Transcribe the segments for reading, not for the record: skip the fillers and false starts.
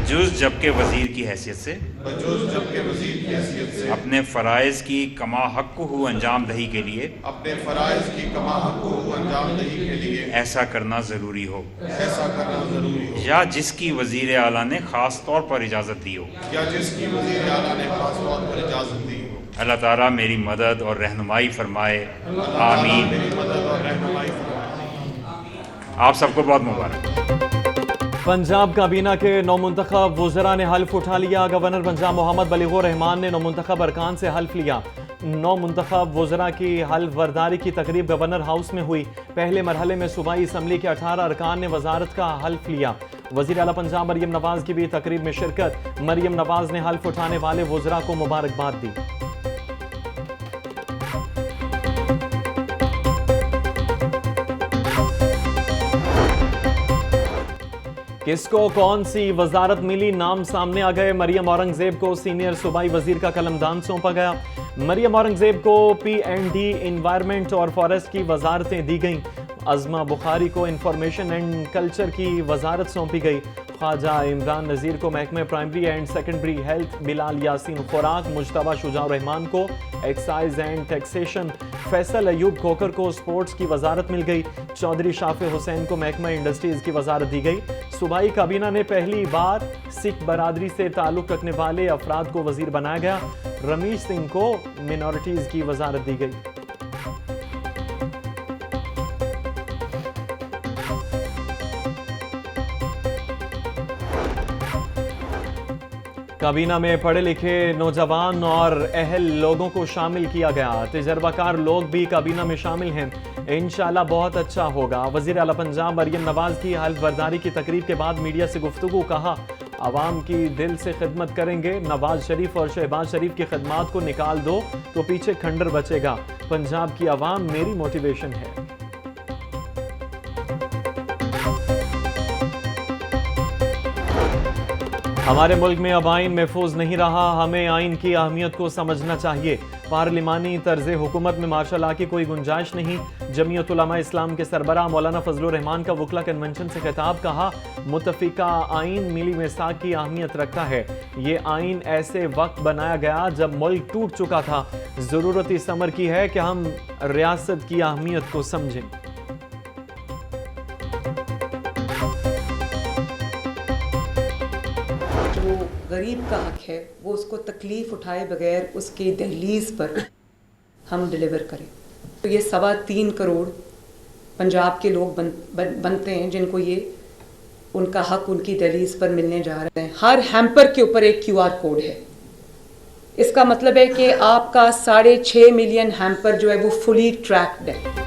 बजूज़ जबकि वज़ीर की हैसियत से अपने फ़राइज़ की कमा हक़्क़ुहु अंजाम दही के लिए ऐसा करना ज़रूरी हो, या जिसकी वज़ीर आला ने ख़ास तौर पर इजाज़त दी हो। अल्लाह ताला मेरी मदद और रहनुमाई फरमाए, आमीन। आप सबको बहुत मुबारक। पंजाब काबीना के नौमुंतखब वज़रा ने हल्फ उठा लिया। गवर्नर पंजाब मोहम्मद बलीगुर रहमान ने नौमुंतखब अरकान से हल्फ लिया। नौमुंतखब वज़रा की हल्फ बर्दारी की तकरीब गवर्नर हाउस में हुई। पहले मरहले में सूबाई असम्बली के 18 अरकान ने वजारत का हल्फ लिया। वज़ीर आला पंजाब मरियम नवाज की भी तकरीब में शिरकत। मरियम नवाज ने हल्फ उठाने वाले वज़रा को मुबारकबाद दी। किसको कौन सी वजारत मिली, नाम सामने आ गए। मरियम औरंगजेब को सीनियर सूबाई वजीर का कलमदान सौंपा गया। मरियम औरंगजेब को P&D इन्वायरमेंट और फॉरेस्ट की वजारतें दी गईं। अज़मा बुखारी को इंफॉर्मेशन एंड कल्चर की वजारत सौंपी गई। ख्वाजा इमरान नज़ीर को महकमे primary and secondary health, Bilal Yasin खुराक, मुजतबा शुजाउर रहमान को excise and taxation, Faisal Ayub Khokhar को स्पोर्ट्स की वजारत मिल गई। चौधरी शाफे हुसैन को महकमा इंडस्ट्रीज की वजारत दी गई। सूबाई काबीना ने पहली बार सिख बरादरी से ताल्लुक रखने वाले अफराद को वजीर बनाया गया। रमीश सिंह को मिनॉरिटीज की वजारत दी गई। काबीना में पढ़े लिखे नौजवान और अहल लोगों को शामिल किया गया। तजर्बाकार लोग भी काबीना में शामिल हैं। इंशाल्लाह बहुत अच्छा होगा। वज़ीर आला पंजाब मरियम नवाज की हल्फ बर्दारी की तकरीब के बाद मीडिया से गुफ्तगू। कहा, आवाम की दिल से खिदमत करेंगे। नवाज शरीफ और शहबाज शरीफ की खिदमात को निकाल दो तो पीछे खंडर बचेगा। पंजाब की आवाम मेरी मोटिवेशन है। हमारे मुल्क में अब आइन महफूज नहीं रहा, हमें आइन की अहमियत को समझना चाहिए। पार्लिमानी तर्ज हुकूमत में मार्शल लॉ की कोई गुंजाइश नहीं। जमीयत उलमा इस्लाम के सरबराह मौलाना फजलुर रहमान का वकला कन्वेंशन से खिताब। कहा, मुतफिका आइन मिली मिसाक की अहमियत रखता है। ये आइन ऐसे वक्त बनाया गया जब मुल्क टूट चुका था। ज़रूरत इस अमर की है कि हम रियासत की अहमियत को समझें। गरीब का हक है वो उसको तकलीफ उठाए बगैर उसकी दहलीज पर हम डिलीवर करें। तो ये 3.25 करोड़ पंजाब के लोग बनते हैं जिनको ये उनका हक उनकी दहलीज पर मिलने जा रहे हैं। हर हैम्पर के ऊपर एक QR कोड है। इसका मतलब है कि आपका 6.5 मिलियन हैम्पर जो है वो फुली ट्रैक्ड है।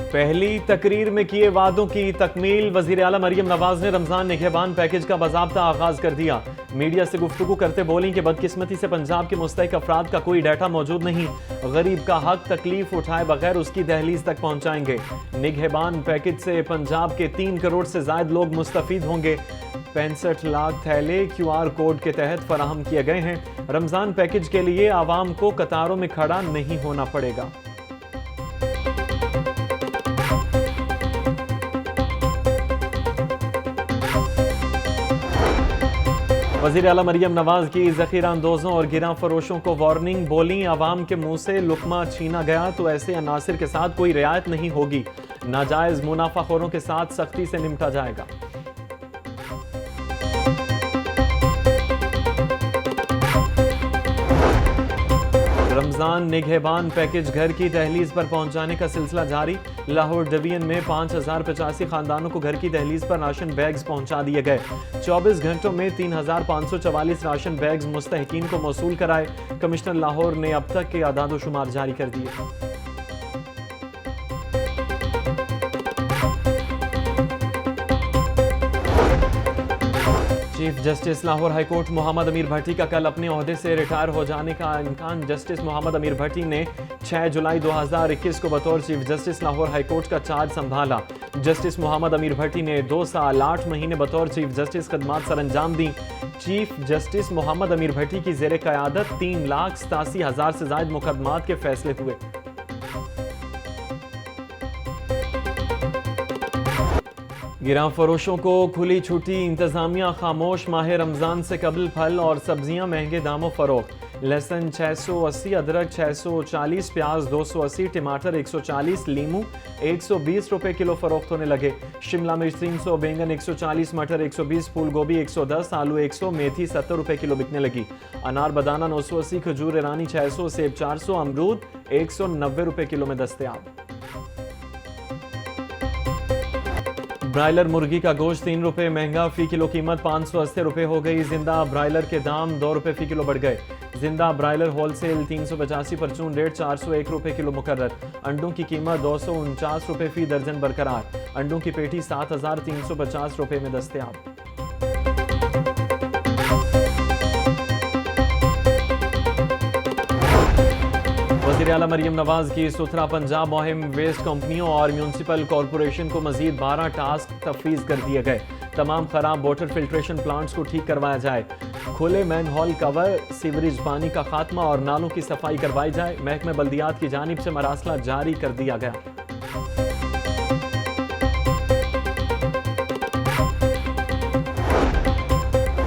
पहली तकरीर में किए वादों की तकमील। वज़ीर आला मरियम नवाज ने रमजान निगहबान पैकेज का बाज़ाब्ता आगाज कर दिया। मीडिया से गुफ्तगू करते बोली कि बदकिस्मती से पंजाब के मुस्तहिक अफराद का कोई डाटा मौजूद नहीं। गरीब का हक तकलीफ उठाए बगैर उसकी दहलीज तक पहुंचाएंगे। निगहबान पैकेज से पंजाब के 3 करोड़ से ज्यादा लोग मुस्तफीद होंगे। 65 लाख थैले QR कोड के तहत फराहम किए गए हैं। रमजान पैकेज के लिए आवाम को कतारों में खड़ा नहीं होना पड़ेगा। वज़ीर आला मरियम नवाज की ज़ख़ीरा अंदोज़ों और गिरा फरोशों को वार्निंग। बोली, आवाम के मुंह से लुकमा छीना गया तो ऐसे अनासिर के साथ कोई रियायत नहीं होगी। नाजायज़ मुनाफाखोरों के साथ सख्ती से निपटा जाएगा। रमजान निगहबान पैकेज घर की दहलीज पर पहुंचाने का सिलसिला जारी। लाहौर डिवीजन में 5085 खानदानों को घर की दहलीज पर राशन बैग्स पहुंचा दिए गए। 24 घंटों में 3544 राशन बैग्स मुस्तहिकीन को मौसूल कराए। कमिश्नर लाहौर ने अब तक के आदाद-ओ-शुमार जारी कर दिए। Chief justice Lahore high court Mohammad Amir Bhatti का कल अपने ओहदे से रिटायर हो जाने का इम्कान। जस्टिस मोहम्मद अमीर भट्टी ने 6 जुलाई 2021 को बतौर चीफ जस्टिस लाहौर हाईकोर्ट का चार्ज संभाला। जस्टिस मोहम्मद अमीर भट्टी ने 2 साल 8 महीने बतौर चीफ जस्टिस खदमात सर अंजाम दी। चीफ जस्टिस मोहम्मद अमीर भट्टी की ज़ेरे क़यादत 3,87,000 से ज़ायद मुकदमात के फैसले हुए। गिरां फरोशों को खुली छुट्टी, इंतजामिया खामोश। माह रमजान से कबल फल और सब्जियां महंगे दामों फरोख्त। लहसुन 680, अदरक 640, प्याज 280, टमाटर 140, लीमू 120 रुपए किलो फरोख्त होने लगे। शिमला मिर्च 300, बैंगन 140, मटर 120, फूल गोभी 110, आलू 100, मेथी 70 रुपए किलो बिकने लगी। अनार बदाना 980, खजूर ईरानी 600, सेब 400, अमरूद 190 रुपए किलो में दस्तयाब। ब्रायलर मुर्गी का गोश्त 3 रुपए महंगा, फी किलो कीमत 580 रुपए हो गई। जिंदा ब्रायलर के दाम 2 रुपए फी किलो बढ़ गए। जिंदा ब्रायलर होलसेल 385, परचून रेट 401 रुपए किलो मुकर्रर। अंडों की कीमत 249 रुपए फी दर्जन बरकरार। अंडों की पेटी 7350 रुपए में दस्तयाब। वज़ीर आला मरियम नवाज की सुथरा पंजाब मुहिम, वेस्ट कंपनियों और म्यूनसिपल कॉरपोरेशन को मजीद 12 टास्क तफवीज़ कर दिए गए। तमाम खराब वाटर फिल्ट्रेशन प्लांट्स को ठीक करवाया जाए। खुले मैन हॉल कवर, सीवरेज पानी का खात्मा और नालों की सफाई करवाई जाए। महकमे बल्दियात की जानिब से मरासला जारी कर दिया गया।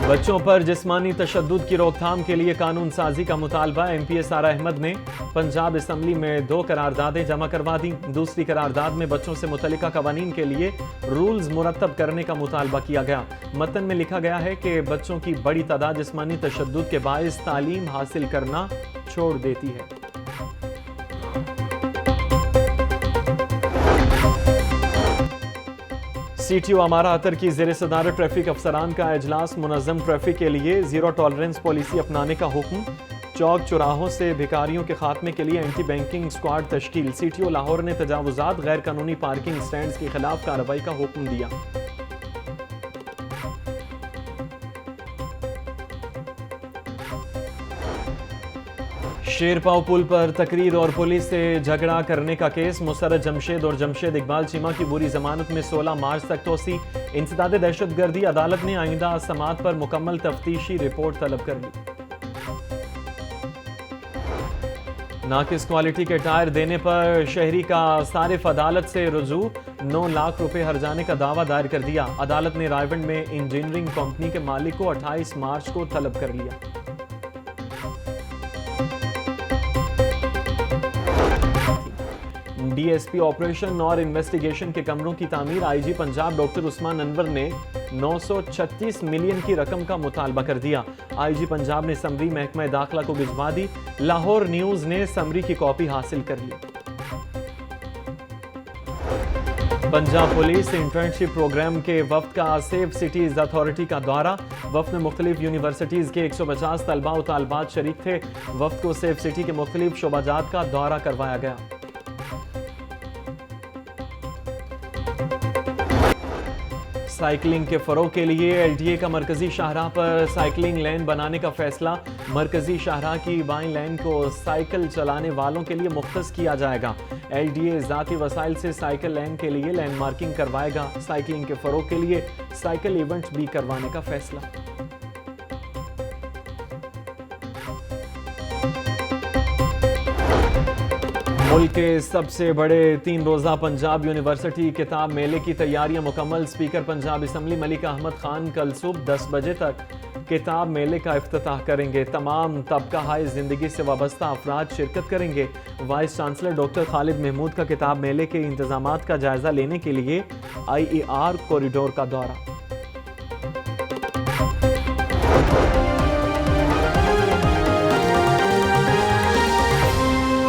बच्चों पर जिस्मानी तशद्दुद की रोकथाम के लिए कानून साजी का मुतालबा। MP सारा अहमद ने पंजाब असम्बली में 2 करारदादें जमा करवा दी। दूसरी करारदाद में बच्चों से मुतल्लिका कवानीन के लिए रूल्स मुरतब करने का मुतालबा किया गया। मतन में लिखा गया है कि बच्चों की बड़ी तादाद जिस्मानी तशद्दुद के बायस तालीम हासिल करना छोड़ देती है। CTO अमारा अतर की ज़ेर सदारत ट्रैफिक अफसरान का इजलास। मुनज़्ज़म ट्रैफिक के लिए ज़ीरो टॉलरेंस पॉलिसी अपनाने का हुक्म। चौक चौराहों से भिखारियों के खात्मे के लिए एंटी बैंकिंग स्क्वाड तश्कील। CTO लाहौर ने तजावुज़ात, गैर कानूनी पार्किंग स्टैंड्स के खिलाफ कार्रवाई का हुक्म दिया। शेरपाव पुल पर तकरीर और पुलिस से झगड़ा करने का केस। मुसर्रत जमशेद और जमशेद इकबाल चीमा की बुरी जमानत में 16 मार्च तक तोसी। इंसदाद दहशतगर्दी, अदालत ने आइंदा समात पर मुकम्मल तफ्तीशी रिपोर्ट तलब कर ली। नाकिस क्वालिटी के टायर देने पर शहरी का सारिफ अदालत से रुजू। 9 लाख रुपए हर्जाने का दावा दायर कर दिया। अदालत ने रायवंड में इंजीनियरिंग कंपनी के मालिक को 28 मार्च को तलब कर लिया। DSP ऑपरेशन और इन्वेस्टिगेशन के कमरों की तामीर। IG पंजाब डॉक्टर उस्मान अनवर ने 936 मिलियन की रकम का मुतालबा कर दिया। IG पंजाब ने समरी महकमा दाखिला को भिजवा दी। लाहौर न्यूज ने समरी की कॉपी हासिल कर ली। पंजाब पुलिस इंटर्नशिप प्रोग्राम के वफ्द का सेफ सिटीज अथॉरिटी का दौरा। वफ्द में मुख्तलिफ यूनिवर्सिटीज के 150 तलबा और तालबात शरीक थे। वफ्द को सेफ सिटी के मुख्तलिफ शोबाजात का दौरा करवाया गया। साइकिलिंग के फरोग के लिए LDA का मरकजी शाहराह पर साइकिलिंग लेन बनाने का फैसला। मरकजी शाहराह की बाईं लेन को साइकिल चलाने वालों के लिए मुख्तस किया जाएगा। LDA ज़ाती वसाइल से साइकिल लेन के लिए लैंड मार्किंग करवाएगा। साइकिलिंग के फरोग के लिए साइकिल इवेंट्स भी करवाने का फैसला। मुल्क के सबसे बड़े 3 रोज़ा पंजाब यूनिवर्सिटी किताब मेले की तैयारियां मुकम्मल। स्पीकर पंजाब असम्बली मलिक अहमद खान कल सुबह 10 बजे तक किताब मेले का इफ्तिताह करेंगे। तमाम तबका हाय ज़िंदगी से वाबस्ता अफराद शिरकत करेंगे। Vice chancellor doctor Khalid Mahmood का किताब मेले के इंतजामात का जायजा लेने के लिए IER कॉरिडोर का दौरा।